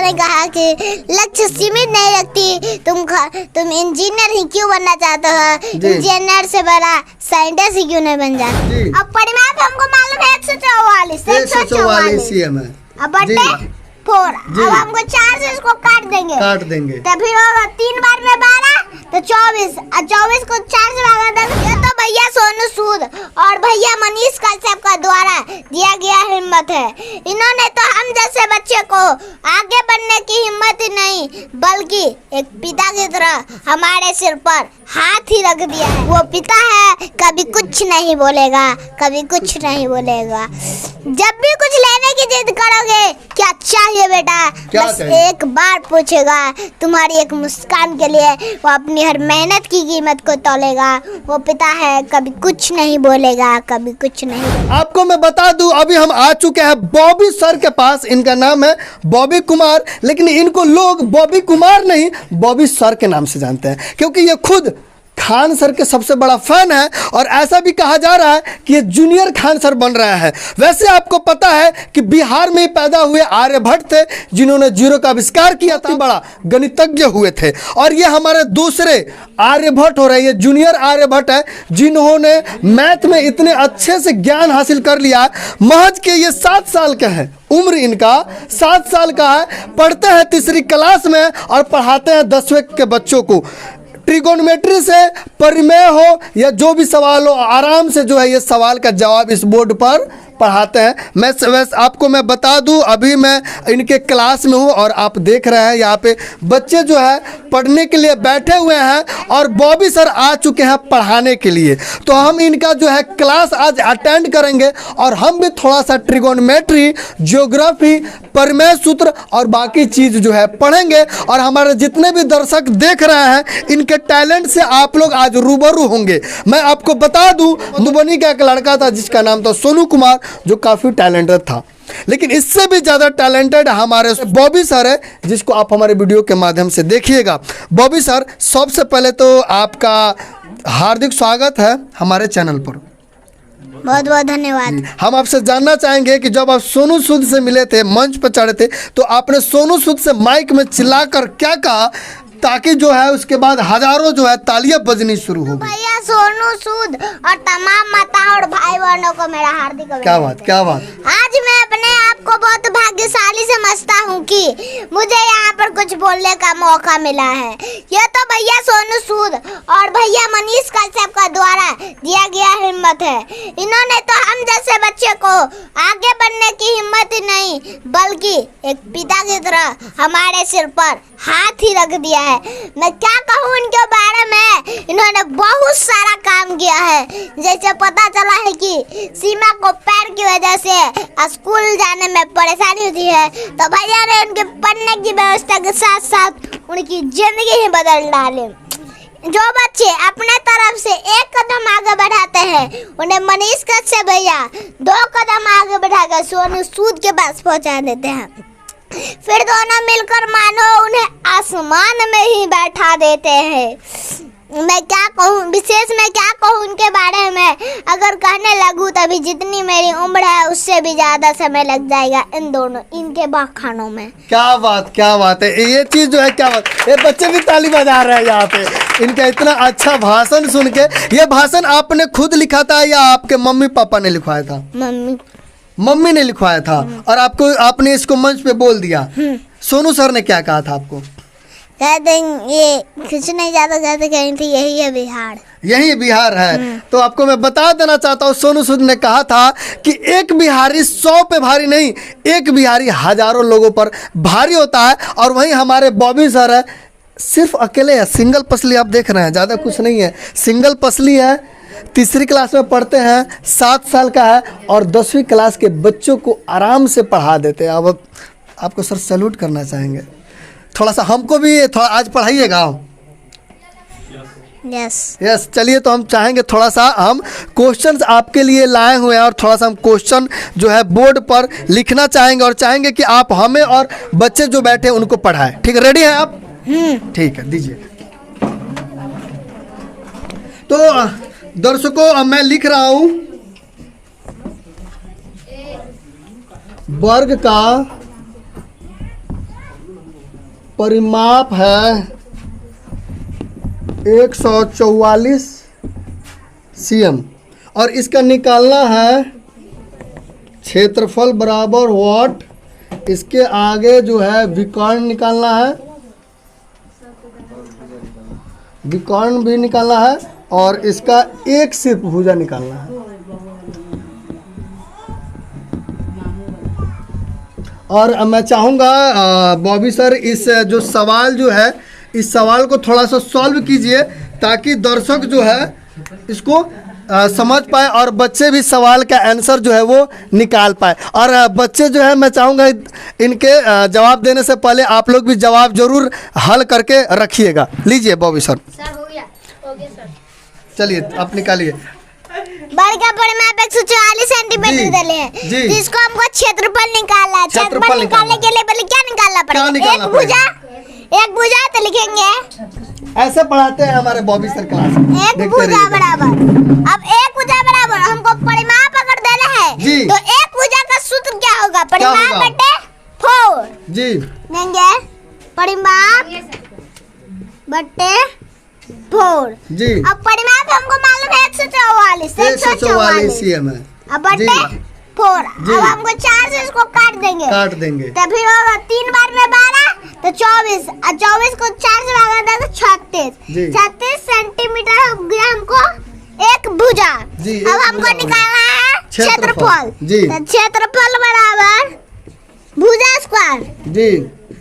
ने कहा कि लक्ष्य सीमित नहीं रखती, तुम इंजीनियर ही क्यों बनना चाहते हो, इंजीनियर से बड़ा साइंटिस्ट ही क्यों नहीं बन जाते। अब परिमाप हमको मालूम है 144 अब बटे 4। अब हमको 4 से इसको काट देंगे तो फिर होगा 3 बार में 12 तो 24 और 24 को 4 से भागा देंगे। ये तो भैया सोनू सूद और भैया मनीष कश्यप का द्वारा दिया गया हिम्मत है। इन्होंने तो हम जैसे बच्चे को आगे बढ़ने की हिम्मत ही नहीं बल्कि एक पिता की तरह हमारे सिर पर हाथ ही रख दिया है। वो पिता है, कभी कुछ नहीं बोलेगा, कभी कुछ नहीं बोलेगा। जब भी कुछ लेने की जिद करोगे, क्या चाहिए बेटा, बस एक बार पूछेगा। तुम्हारी एक मुस्कान के लिए वो अपनी हर मेहनत की कीमत को तोलेगा। वो पिता है, कभी कुछ नहीं बोलेगा, कभी कुछ नहीं। आपको मैं बता दूं, अभी हम आ चुके हैं बॉबी सर के पास। इनका नाम है बॉबी कुमार, लेकिन इनको लोग बॉबी कुमार नहीं बॉबी सर के नाम से जानते हैं, क्योंकि ये खुद खान सर के सबसे बड़ा फैन है और ऐसा भी कहा जा रहा है कि ये जूनियर खान सर बन रहा है। वैसे आपको पता है कि बिहार में ही पैदा हुए आर्यभट्ट थे जिन्होंने जीरो का आविष्कार किया था, बड़ा गणितज्ञ हुए थे। और ये हमारे दूसरे आर्यभट्ट हो रहे हैं, ये जूनियर आर्यभट्ट है जिन्होंने मैथ में इतने अच्छे से ज्ञान हासिल कर लिया। महज के ये 7 साल के हैं, उम्र इनका 7 साल का है, पढ़ते हैं 3री क्लास में और पढ़ाते हैं 10वीं के बच्चों को। ट्रिगोनोमेट्री से परिमेय हो या जो भी सवाल हो, आराम से जो है ये सवाल का जवाब इस बोर्ड पर पढ़ाते हैं। वैसे आपको मैं बता दूं, अभी मैं इनके क्लास में हूं और आप देख रहे हैं यहाँ पे बच्चे जो है पढ़ने के लिए बैठे हुए हैं और बॉबी सर आ चुके हैं पढ़ाने के लिए। तो हम इनका जो है क्लास आज अटेंड करेंगे और हम भी थोड़ा सा ट्रिगोनोमेट्री, ज्योग्राफी, परिमेय सूत्र और बाकी चीज़ जो है पढ़ेंगे। और हमारे जितने भी दर्शक देख रहे हैं, इनके टैलेंट से आप लोग आज रूबरू होंगे। मैं आपको बता दूं, मधुबनी का एक लड़का था जिसका नाम था सोनू कुमार, जो काफ़ी टैलेंटेड था, लेकिन इससे भी ज़्यादा टैलेंटेड हमारे बॉबी सर है, जिसको आप हमारे वीडियो के माध्यम से देखिएगा। बॉबी सर, सबसे पहले तो आपका हार्दिक स्वागत है हमारे चैनल पर। बहुत बहुत धन्यवाद। हम आपसे जानना चाहेंगे कि जब आप सोनू सूद से मिले थे, मंच पर चढ़े थे, तो आपने सोनू सूद से माइक में चिल्लाकर क्या कहा ताकि जो है उसके बाद हजारों जो है तालियां बजनी शुरू हो गई। भैया सोनू सूद और तमाम माताओं और भाई बहनों को मेरा हार्दिक अभिनंदन। क्या बात। आज मैं अपने आप को बहुत भाग्यशाली समझता हूँ कि मुझे यहाँ पर कुछ बोलने का मौका मिला है। यह तो भैया सोनू सूद और भैया मनीष कश्यप का द्वारा दिया गया हिम्मत है। इन्होंने तो हम जैसे बच्चे को आगे बढ़ने की हिम्मत ही नहीं बल्कि एक पिता की तरह हमारे सिर पर हाथ ही रख दिया है। मैं क्या कहूँ इनके बारे में, इन्होंने बहुत सारा काम किया है। जैसे पता चला है कि सीमा को पैर की वजह से स्कूल जाने में परेशानी होती है, तो भैया ने उनके पढ़ने की व्यवस्था के साथ साथ उनकी जिंदगी ही बदल डाली। जो बच्चे अपने तरफ से एक कदम आगे बढ़ाते हैं, उन्हें मनीष कश्यप भैया 2 कदम आगे बढ़ाकर सोनू सूद के पास पहुंचा देते हैं। फिर दोनों मिलकर मानो उन्हें आसमान में ही बैठा देते हैं। मैं क्या कहूँ, विशेष मैं क्या कहूँ उनके बारे में, अगर कहने लगूँ तभी जितनी मेरी उम्र है उससे भी ज़्यादा समय लग जाएगा इनके बखानों में। क्या बात है, ये चीज़ जो है क्या बात। ये बच्चे भी ताली बजा रहे हैं यहाँ पे इनका इतना अच्छा भाषण सुन के। ये भाषण आपने खुद लिखा था या आपके मम्मी पापा ने लिखवाया था? मम्मी ने लिखवाया था और आपने इसको मंच पे बोल दिया। सोनू सर ने क्या कहा था आपको? ये कुछ नहीं, ज़्यादा कहीं थी, यही बिहार है। तो आपको मैं बता देना चाहता हूँ, सोनू सूद ने कहा था कि एक बिहारी 100 पे भारी नहीं, एक बिहारी हजारों लोगों पर भारी होता है। और वहीं हमारे बॉबी सर है, सिर्फ अकेले है, सिंगल पसली। आप देख रहे हैं, ज़्यादा कुछ नहीं है, सिंगल पसली है। 3री क्लास में पढ़ते हैं, 7 साल का है और 10वीं क्लास के बच्चों को आराम से पढ़ा देते हैं। अब आपको सर सैल्यूट करना चाहेंगे, थोड़ा सा हमको भी थोड़ा आज पढ़ाइएगा। यस। चलिए, तो हम चाहेंगे थोड़ा सा हम क्वेश्चंस आपके लिए लाए हुए हैं और थोड़ा सा हम क्वेश्चन जो है बोर्ड पर लिखना चाहेंगे और चाहेंगे कि आप हमें और बच्चे जो बैठे हैं उनको पढ़ाएं। ठीक है, रेडी हैं आप? ठीक है, दीजिए। तो दर्शकों, अब मैं लिख रहा हूं वर्ग का परिमाप है 144 cm और इसका निकालना है क्षेत्रफल बराबर वाट। इसके आगे जो है विकर्ण निकालना है, विकर्ण भी निकालना है और इसका एक सिर्फ भुजा निकालना है। और मैं चाहूँगा बॉबी सर इस जो सवाल जो है इस सवाल को थोड़ा सा सॉल्व कीजिए ताकि दर्शक जो है इसको समझ पाए और बच्चे भी सवाल का आंसर जो है वो निकाल पाए। और बच्चे जो है मैं चाहूँगा इनके जवाब देने से पहले आप लोग भी जवाब जरूर हल करके रखिएगा। लीजिए बॉबी सर। हो गया सर। चलिए आप निकालिए। बड़ का परिमाप 144 सेंटीमीटर दिले हैं जी। जिसको हमको क्षेत्रफल निकालना है। क्षेत्रफल क्षेत्रफल निकालने के लिए पहले क्या निकालना पड़ेगा? एक भुजा तो लिखेंगे। ऐसे पढ़ाते हैं हमारे बॉबी सर क्लास में। एक भुजा बराबर, अब एक भुजा बराबर हमको परिमाप अगर देना है जी। तो एक भुजा का सूत्र क्या होगा? क्या परिमाप होगा? बटे 4 जी देंगे। परिमाप बटे 4 जी। अब परिमाप हमको मालूम है 144 cm है। अब बटे 4। जी। अब हमको 4 से इसको काट देंगे। काट देंगे तो फिर होगा 3 बार में 12 तो 24 और 24 को 4 से भागा तो 36। जी। 36 सेंटीमीटर हो गया हमको एक भुजा। जी, अब एक हमको भुजा निकालना है क्षेत्रफल। क्षेत्रफल। जी। तो क्षेत्रफल बराबर भुजा स्क्वायर। जी।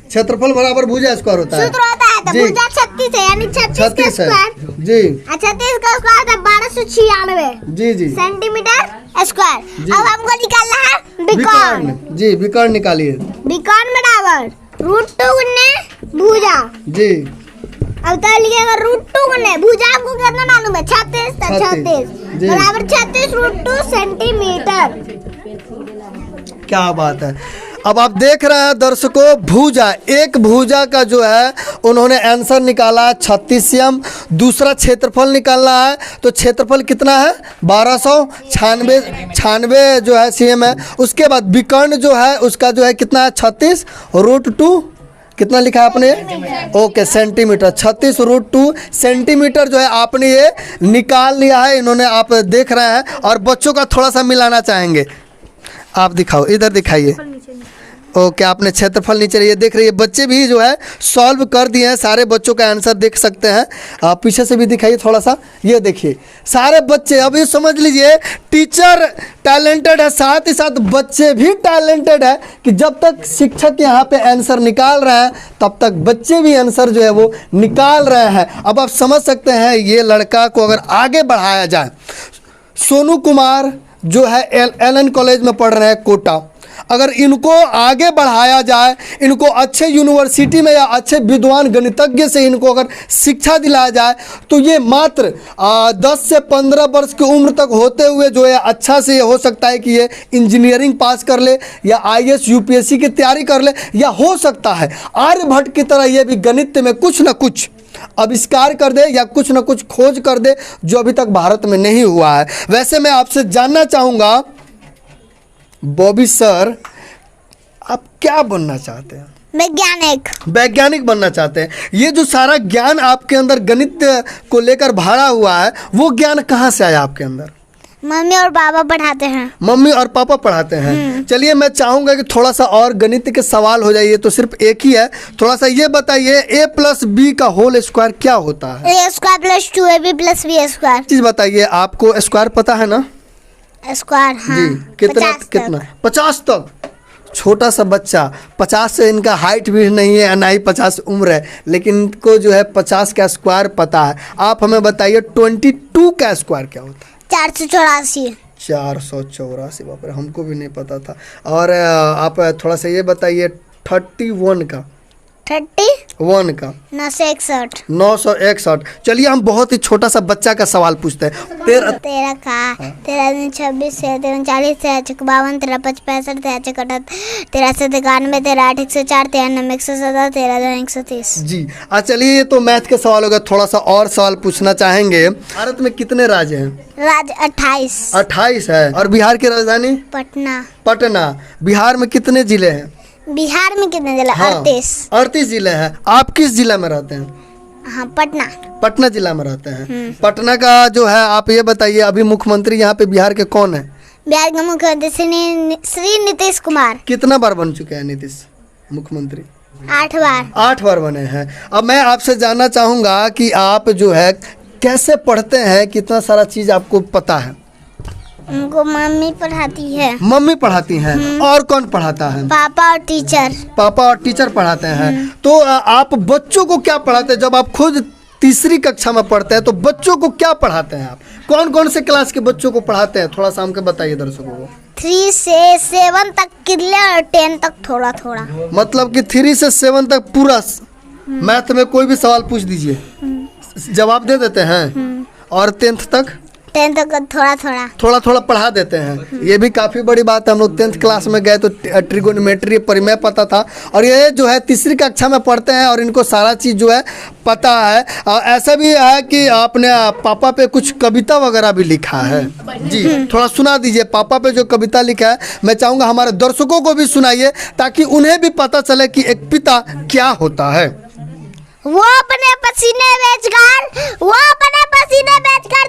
क्षेत्रफल बराबर भुजा स्क्वायर होता है। सूत्र होता है तो जी। भुजा 36 है यानी 36 का 36 है। स्क्वायर। जी 36 का स्क्वायर था 1296 जी जी। Centimetre square. जी। अब हमको निकालना है विकर्ण। जी विकर्ण निकालिए। विकर्ण बराबर √2 गुने भुजा। जी अब तो लिखेगा √2 गुने भुजा हमको कितना मालूम है? 36 तो 36 जी। बराबर 36 √2 सेंटीमीटर। क्या बात है। अब आप देख रहे हैं दर्शकों, भुजा एक भुजा का जो है उन्होंने आंसर निकाला है 36 cm। दूसरा क्षेत्रफल निकालना है तो क्षेत्रफल कितना है? 1296 जो है cm है। उसके बाद विकर्ण जो है उसका जो है कितना है? 36 √2 कितना लिखा है आपने? Okay centimetre. 36 √2 सेंटीमीटर जो है आपने ये निकाल लिया है। इन्होंने आप देख रहे हैं और बच्चों का थोड़ा सा मिलाना चाहेंगे। आप दिखाओ, इधर दिखाइए। ओके आपने क्षेत्रफल नीचे ये देख रही है। बच्चे भी जो है सॉल्व कर दिए हैं, सारे बच्चों का आंसर देख सकते हैं। आप पीछे से भी दिखाइए थोड़ा सा, ये देखिए सारे बच्चे। अब ये समझ लीजिए टीचर टैलेंटेड है, साथ ही साथ बच्चे भी टैलेंटेड है कि जब तक शिक्षक यहाँ पे आंसर निकाल रहे हैं तब तक बच्चे भी आंसर जो है वो निकाल रहे हैं। अब आप समझ सकते हैं ये लड़का को अगर आगे बढ़ाया जाए, सोनू कुमार जो है एलन कॉलेज में पढ़ रहे हैं कोटा, अगर इनको आगे बढ़ाया जाए, इनको अच्छे यूनिवर्सिटी में या अच्छे विद्वान गणितज्ञ से इनको अगर शिक्षा दिलाया जाए तो ये मात्र 10 से 15 वर्ष की उम्र तक होते हुए जो है अच्छा से ये हो सकता है कि ये इंजीनियरिंग पास कर ले या IAS UPSC की तैयारी कर ले, या हो सकता है आर्यभट्ट की तरह ये भी गणित में कुछ ना कुछ आविष्कार कर दे या कुछ ना कुछ खोज कर दे जो अभी तक भारत में नहीं हुआ है। वैसे मैं आपसे जानना चाहूँगा बॉबी सर, आप क्या बनना चाहते हैं? वैज्ञानिक। वैज्ञानिक बनना चाहते हैं। ये जो सारा ज्ञान आपके अंदर गणित को लेकर भरा हुआ है वो ज्ञान कहाँ से आया आपके अंदर? मम्मी और पापा पढ़ाते हैं। मम्मी और पापा पढ़ाते हैं। चलिए मैं चाहूँगा कि थोड़ा सा और गणित के सवाल हो जाइए, तो सिर्फ एक ही है। थोड़ा सा ये बताइए A+B का होल स्क्वायर क्या होता है? A² + 2AB + B²। चीज़ बताइए, आपको स्क्वायर पता है ना? स्क्वायर हाँ। जी कितना 50 कितना? 50 तक। छोटा सा बच्चा, 50 से इनका हाइट भी नहीं है, ना ही 50 उम्र है, लेकिन इनको जो है 50 का स्क्वायर पता है। आप हमें बताइए 22 का स्क्वायर क्या होता है? 484। 484, बाप रे, हमको भी नहीं पता था। और आप थोड़ा सा ये बताइए 31 का? 31 का 961। 961। चलिए हम बहुत ही छोटा सा बच्चा का सवाल पूछते हैं। 13 का 13 26 13 40 53 52 13 65 65 78 13 91 13 8 104 93 107 13 130। जी चलिए ये तो मैथ के सवाल हो गया। थोड़ा सा और सवाल पूछना चाहेंगे। भारत में कितने राज्य हैं? राज्य 28। 28 है। और बिहार की राजधानी? पटना। पटना। बिहार में कितने जिले हैं? बिहार में कितने जिले? हाँ, 38 जिले हैं। आप किस जिला में रहते हैं? हाँ, पटना। पटना जिला में रहते हैं। पटना का जो है, आप ये बताइए, अभी मुख्यमंत्री यहाँ पे बिहार के कौन है? बिहार के मुख्यमंत्री श्री नीतीश कुमार। कितना बार बन चुके हैं नीतीश मुख्यमंत्री? 8 बार। 8 बार बने हैं। अब मैं आपसे जानना चाहूँगा कि आप जो है कैसे पढ़ते हैं, कितना सारा चीज़ आपको पता है? उनको मम्मी पढ़ाती है। मम्मी पढ़ाती हैं। और कौन पढ़ाता है? पापा और टीचर। पापा और टीचर पढ़ाते हैं। तो आप बच्चों को क्या पढ़ाते हैं? जब आप खुद तीसरी कक्षा में पढ़ते हैं तो बच्चों को क्या पढ़ाते हैं आप? कौन कौन से क्लास के बच्चों को पढ़ाते हैं? थोड़ा सा हमको बताइए दर्शकों को। 3 से 7 तक क्लियर और 10 तक थोड़ा थोड़ा। मतलब कि 3 से 7 तक पूरा मैथ में कोई भी सवाल पूछ दीजिए, जवाब दे देते हैं। और 10th तक? 10 तक थोड़ा थोड़ा। थोड़ा थोड़ा पढ़ा देते हैं। ये भी काफ़ी बड़ी बात है। हम लोग 10th क्लास में गए तो ट्रिगोनोमेट्री परिमेय पता था, और ये जो है तीसरी कक्षा में पढ़ते हैं और इनको सारा चीज़ जो है पता है। ऐसा भी है कि आपने पापा पे कुछ कविता वगैरह भी लिखा है। जी, थोड़ा सुना दीजिए। पापा पे जो कविता लिखा है मैं चाहूँगा हमारे दर्शकों को भी सुनाइए, ताकि उन्हें भी पता चले कि एक पिता क्या होता है। वो अपने पसीने बेचकर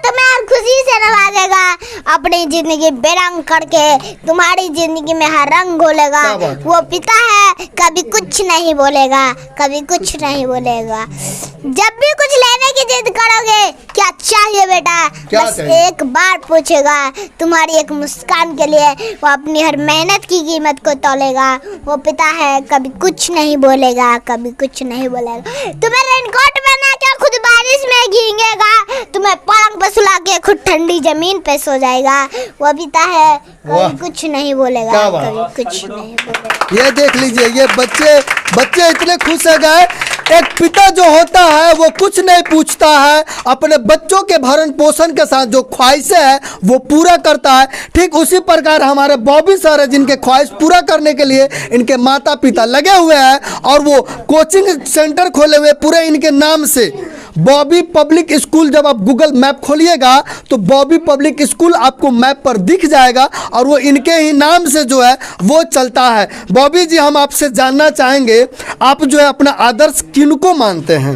तुम्हें हर खुशी से नवाजेगा। अपनी जिंदगी बेरंग करके तुम्हारी जिंदगी में हर रंग घोलेगा। वो पिता है, कभी कुछ नहीं बोलेगा, कभी कुछ नहीं बोलेगा। जब भी कुछ लेने की जिद करोगे, क्या चाहिए बेटा, बस एक बार पूछेगा। तुम्हारी एक मुस्कान के लिए वो अपनी हर मेहनत की कीमत को तोलेगा। वो पिता है, कभी कुछ नहीं बोलेगा, कभी कुछ नहीं बोलेगा। तुम्हें रेनकोट बना के खुद बारिश में भीगेगा। तुम्हें पलंग पर सुला के खुद ठंडी जमीन पे सो जाएगा। वो पिता है, कभी कुछ नहीं बोलेगा, कभी कुछ नहीं बोलेगा। ये देख लीजिए, ये बच्चे इतने खुश हो गए। एक पिता जो होता है वो कुछ नहीं पूछता है, अपने बच्चों के भरण पोषण के साथ जो ख्वाहिशें हैं वो पूरा करता है। ठीक उसी प्रकार हमारे बॉबी सर है, जिनके ख्वाहिश पूरा करने के लिए इनके माता पिता लगे हुए हैं, और वो कोचिंग सेंटर खोले हुए पूरे इनके नाम से। बॉबी पब्लिक स्कूल, जब आप गूगल मैप खोलिएगा तो बॉबी पब्लिक स्कूल आपको मैप पर दिख जाएगा, और वो इनके ही नाम से जो है वो चलता है। बॉबी जी, हम आपसे जानना चाहेंगे, आप जो है अपना आदर्श किनको मानते हैं?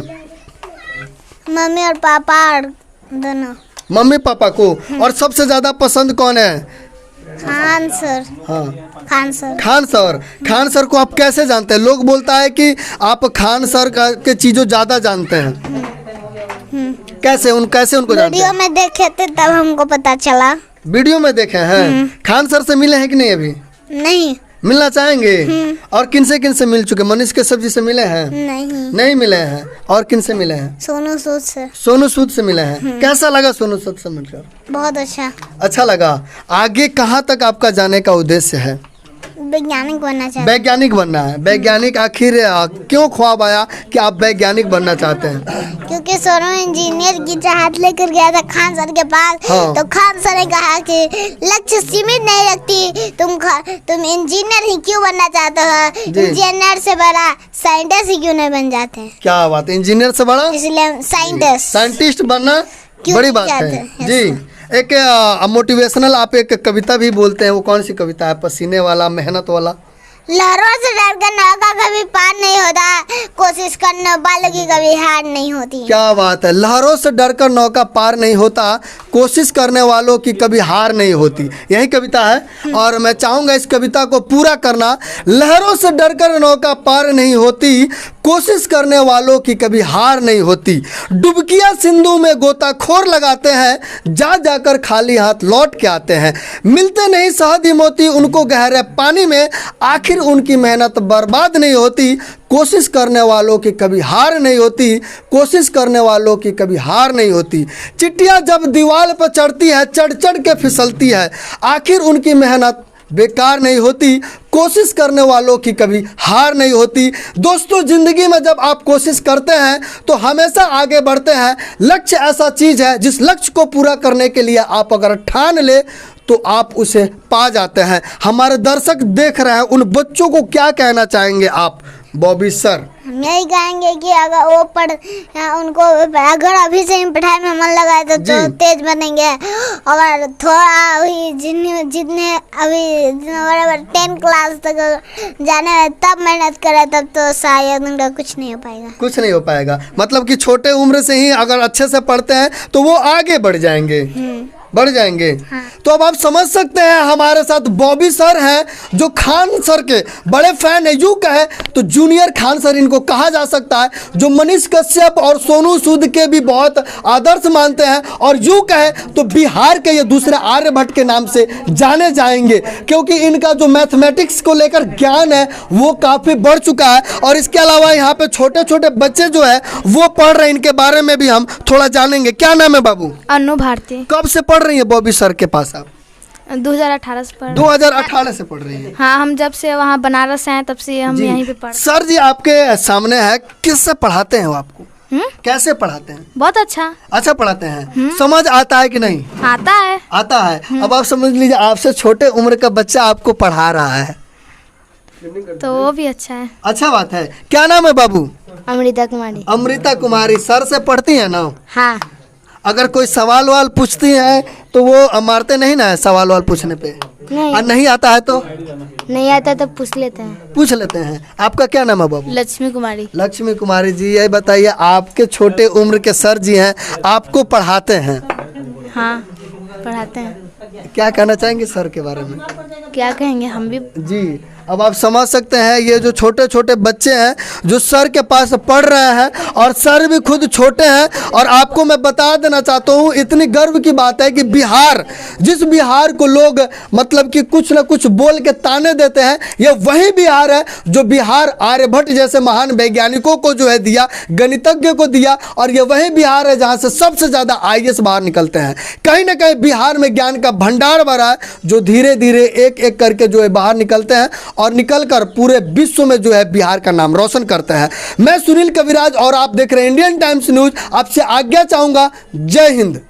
मम्मी और पापा और दोनों। मम्मी पापा को। और सबसे ज्यादा पसंद कौन है? खान सर। हाँ, Khan sir. Khan sir. Khan sir को आप कैसे जानते हैं? लोग बोलता है कि आप खान सर के चीज़ों ज़्यादा जानते हैं। कैसे उनको जानते वीडियो हैं? में देखे थे तब हमको पता चला। वीडियो में देखे हैं। खान सर से मिले हैं कि नहीं? अभी नहीं। मिलना चाहेंगे? और किन से मिल चुके? मनीष कश्यप जी से मिले हैं? नहीं मिले हैं। और किन से मिले हैं? सोनू सूद से। सोनू सूद से मिले हैं। कैसा लगा सोनू सूद से मिलकर? बहुत अच्छा। अच्छा लगा। आगे कहाँ तक आपका जाने का उद्देश्य है? वैज्ञानिक बनना चाहते हैं। वैज्ञानिक बनना है। वैज्ञानिक आखिर क्यों ख्वाब आया कि आप वैज्ञानिक बनना चाहते हैं? क्योंकि सोनू इंजीनियर की चाहत लेकर गया था खान सर के पास। हाँ। तो खान सर ने कहा कि लक्ष्य सीमित नहीं रखती, तुम इंजीनियर ही क्यों बनना चाहते हो? इंजीनियर से बड़ा साइंटिस्ट ही क्यों नहीं बन जाते? क्या बात है, इंजीनियर से बड़ा इसलिए साइंटिस्ट बनना बड़ी बात है। जी, एक मोटिवेशनल आप एक कविता भी बोलते हैं, वो कौन सी कविता है? पसीने वाला, मेहनत वाला। लहरों से डरकर नौका कभी पार नहीं होता, कोशिश करने वालों की कभी हार नहीं होती। क्या बात है, लहरों से डरकर नौका पार नहीं होता, कोशिश करने वालों की कभी हार नहीं होती। यही कविता है, और मैं चाहूँगा इस कविता को पूरा करना। लहरों से डरकर नौका पार नहीं होती, कोशिश करने वालों की कभी हार नहीं होती। डुबकियां सिंधु में गोताखोर लगाते हैं, जा जाकर खाली हाथ लौट के आते हैं। मिलते नहीं शहद ही मोती उनको गहरे पानी में, आखिर उनकी मेहनत बर्बाद नहीं होती। कोशिश करने वालों की कभी हार नहीं होती, कोशिश करने वालों की कभी हार नहीं होती। चिट्टियां जब दीवार पर चढ़ती है, चढ़ चढ़ के फिसलती है, आखिर उनकी मेहनत बेकार नहीं होती। कोशिश करने वालों की कभी हार नहीं होती। दोस्तों, ज़िंदगी में जब आप कोशिश करते हैं तो हमेशा आगे बढ़ते हैं। लक्ष्य ऐसा चीज़ है जिस लक्ष्य को पूरा करने के लिए आप अगर ठान ले तो आप उसे पा जाते हैं। हमारे दर्शक देख रहे हैं, उन बच्चों को क्या कहना चाहेंगे आप, बॉबी सर? यही कहेंगे कि अगर वो उनको अगर अभी से ही पढ़ाई में मन लगाए तो जी। तेज बनेंगे। अगर थोड़ा अभी जितने अभी बराबर 10 क्लास तक जाने में तब मेहनत करे तब तो शायद उनका कुछ नहीं हो पाएगा। कुछ नहीं हो पाएगा। मतलब कि छोटे उम्र से ही अगर अच्छे से पढ़ते हैं तो वो आगे बढ़ जाएंगे, बढ़ जाएंगे। हाँ। तो अब आप समझ सकते हैं हमारे साथ बॉबी सर हैं जो खान सर के बड़े फैन है। यूं कहे तो जूनियर खान सर इनको कहा जा सकता है, जो मनीष कश्यप और सोनू सूद के भी बहुत आदर्श मानते हैं। और यूं कहे तो बिहार के ये दूसरे आर्यभट्ट के नाम से जाने जाएंगे, क्योंकि इनका जो मैथमेटिक्स को लेकर ज्ञान है वो काफ़ी बढ़ चुका है। और इसके अलावा यहाँ पे छोटे छोटे बच्चे जो है वो पढ़ रहे हैं, इनके बारे में भी हम थोड़ा जानेंगे। क्या नाम है बाबू? अनु भारती। कब से पढ़ रही है बॉबी सर के पास आप? 2018 से पढ़ 2018 से पढ़ रही है। हाँ, हम जब से वहाँ बनारस हैं तब से हम जी। यहीं पे पढ़। सर जी आपके सामने है, किससे पढ़ाते हैं वो आपको? कैसे पढ़ाते हैं? बहुत अच्छा अच्छा पढ़ाते हैं। समझ आता है कि नहीं? आता है। आता है। अब आप समझ लीजिए आपसे छोटे उम्र का बच्चा आपको पढ़ा रहा है, तो वो भी अच्छा है। अच्छा बात है। क्या नाम है बाबू? अमृता कुमारी। अमृता कुमारी। सर से पढ़ती है ना? हाँ। अगर कोई सवाल वाल पूछती है तो वो मारते नहीं ना सवाल वाल पूछने पे? नहीं। और नहीं आता है तो नहीं आता तो पूछ लेते हैं। पूछ लेते हैं। आपका क्या नाम है बाबू? लक्ष्मी कुमारी। लक्ष्मी कुमारी जी, ये बताइए आपके छोटे उम्र के सर जी हैं, आपको पढ़ाते हैं, हाँ, पढ़ाते हैं। क्या कहना चाहेंगे सर के बारे में? क्या कहेंगे, हम भी। जी अब आप समझ सकते हैं ये जो छोटे छोटे बच्चे हैं जो सर के पास पढ़ रहे हैं, और सर भी खुद छोटे हैं। और आपको मैं बता देना चाहता हूँ, इतनी गर्व की बात है कि बिहार, जिस बिहार को लोग मतलब कि कुछ ना कुछ बोल के ताने देते हैं, ये वही बिहार है जो बिहार आर्यभट्ट जैसे महान वैज्ञानिकों को जो है दिया, गणितज्ञ को दिया। और ये वही बिहार है जहाँ से सबसे ज़्यादा IAS बाहर निकलते हैं। कहीं ना कहीं बिहार में ज्ञान का भंडार भरा है, जो धीरे धीरे एक एक करके जो है बाहर निकलते हैं और निकलकर पूरे विश्व में जो है बिहार का नाम रोशन करते हैं। मैं सुनील कविराज और आप देख रहे हैं इंडियन टाइम्स न्यूज। आपसे आज्ञा चाहूंगा। जय हिंद।